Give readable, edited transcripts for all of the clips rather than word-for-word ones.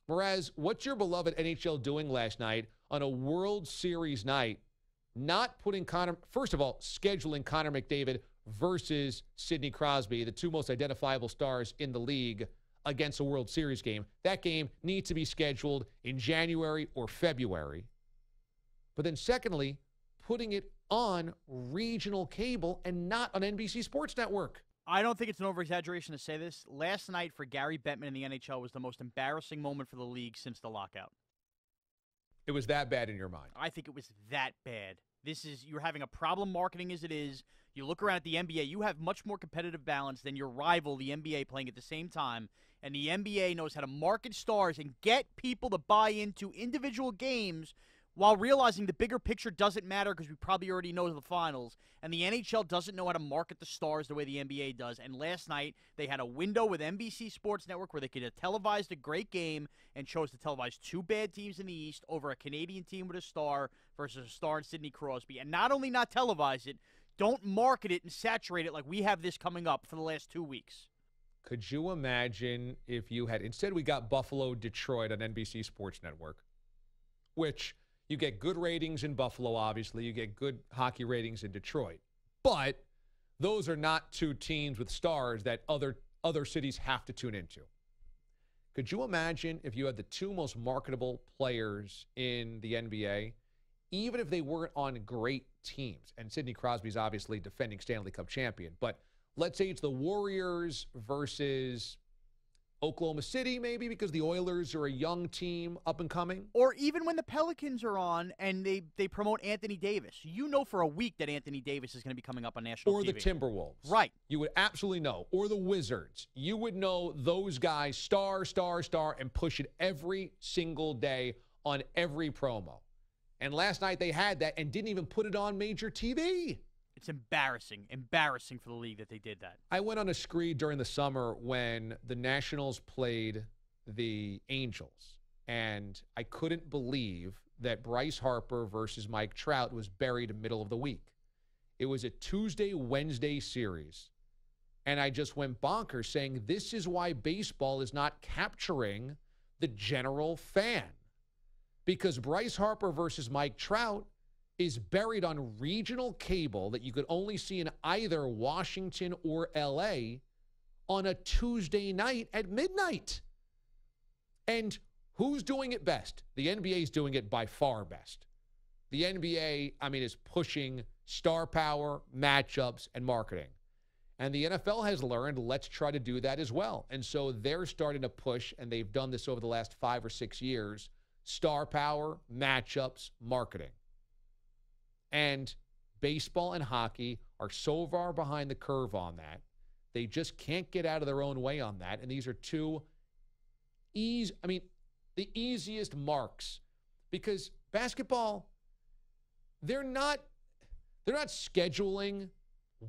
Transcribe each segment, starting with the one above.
Whereas, what's your beloved NHL doing last night on a World Series night, not putting first of all, scheduling Connor McDavid versus Sidney Crosby, the two most identifiable stars in the league, against a World Series game. That game needs to be scheduled in January or February. But then secondly, putting it on regional cable and not on NBC Sports Network. I don't think it's an over-exaggeration to say this. Last night for Gary Bettman in the NHL was the most embarrassing moment for the league since the lockout. It was that bad in your mind? I think it was that bad. You're having a problem marketing as it is. You look around at the NBA, you have much more competitive balance than your rival, the NBA, playing at the same time. And the NBA knows how to market stars and get people to buy into individual games while realizing the bigger picture doesn't matter because we probably already know the finals. And the NHL doesn't know how to market the stars the way the NBA does. And last night, they had a window with NBC Sports Network where they could have televised a great game and chose to televise two bad teams in the East over a Canadian team with a star versus a star in Sidney Crosby. And not only not televise it, don't market it and saturate it like we have this coming up for the last 2 weeks. Could you imagine if you had, instead we got Buffalo, Detroit on NBC Sports Network, which you get good ratings in Buffalo, obviously. You get good hockey ratings in Detroit. But those are not two teams with stars that other cities have to tune into. Could you imagine if you had the two most marketable players in the NBA, even if they weren't on great teams? And Sidney Crosby's obviously defending Stanley Cup champion. But let's say it's the Warriors versus Oklahoma City, maybe, because the Oilers are a young team up and coming. Or even when the Pelicans are on and they promote Anthony Davis. You know for a week that Anthony Davis is going to be coming up on national TV. Or the Timberwolves. Right. You would absolutely know. Or the Wizards. You would know those guys, star, and push it every single day on every promo. And last night they had that and didn't even put it on major TV. It's embarrassing for the league that they did that. I went on a screed during the summer when the Nationals played the Angels, and I couldn't believe that Bryce Harper versus Mike Trout was buried in the middle of the week. It was a Tuesday-Wednesday series, and I just went bonkers saying this is why baseball is not capturing the general fan, because Bryce Harper versus Mike Trout is buried on regional cable that you could only see in either Washington or L.A. on a Tuesday night at midnight. And who's doing it best? The NBA is doing it by far best. The NBA, is pushing star power, matchups, and marketing. And the NFL has learned, let's try to do that as well. And so they're starting to push, and they've done this over the last 5 or 6 years, star power, matchups, marketing. And baseball and hockey are so far behind the curve on that. They just can't get out of their own way on that. And these are two the easiest marks. Because basketball, they're not scheduling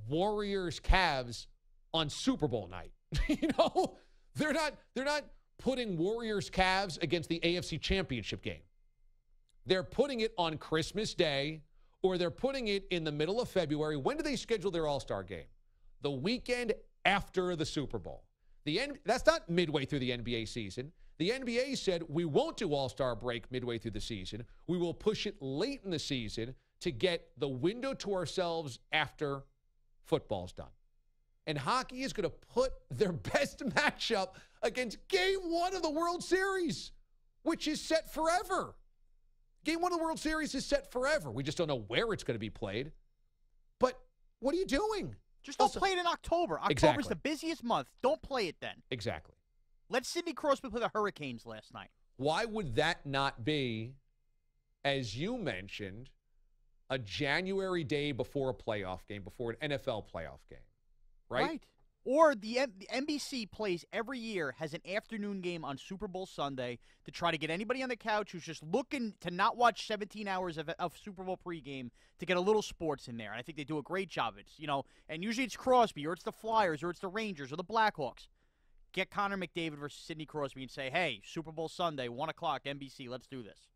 Warriors-Cavs on Super Bowl night. They're not putting Warriors-Cavs against the AFC Championship game. They're putting it on Christmas Day, or they're putting it in the middle of February. When do they schedule their All-Star game? The weekend after the Super Bowl. That's not midway through the NBA season. The NBA said we won't do All-Star break midway through the season. We will push it late in the season to get the window to ourselves after football's done. And hockey is going to put their best matchup against Game 1 of the World Series, which is set forever. Game 1 of the World Series is set forever. We just don't know where it's going to be played. But what are you doing? Just don't play it in October. October's the busiest month. Don't play it then. Exactly. Let Sidney Crosby play the Hurricanes last night. Why would that not be, as you mentioned, a January day before a playoff game, before an NFL playoff game? Right? Or the NBC plays every year, has an afternoon game on Super Bowl Sunday to try to get anybody on the couch who's just looking to not watch 17 hours of Super Bowl pregame to get a little sports in there. And I think they do a great job. And usually it's Crosby, or it's the Flyers, or it's the Rangers, or the Blackhawks. Get Connor McDavid versus Sidney Crosby and say, hey, Super Bowl Sunday, 1 o'clock, NBC, let's do this.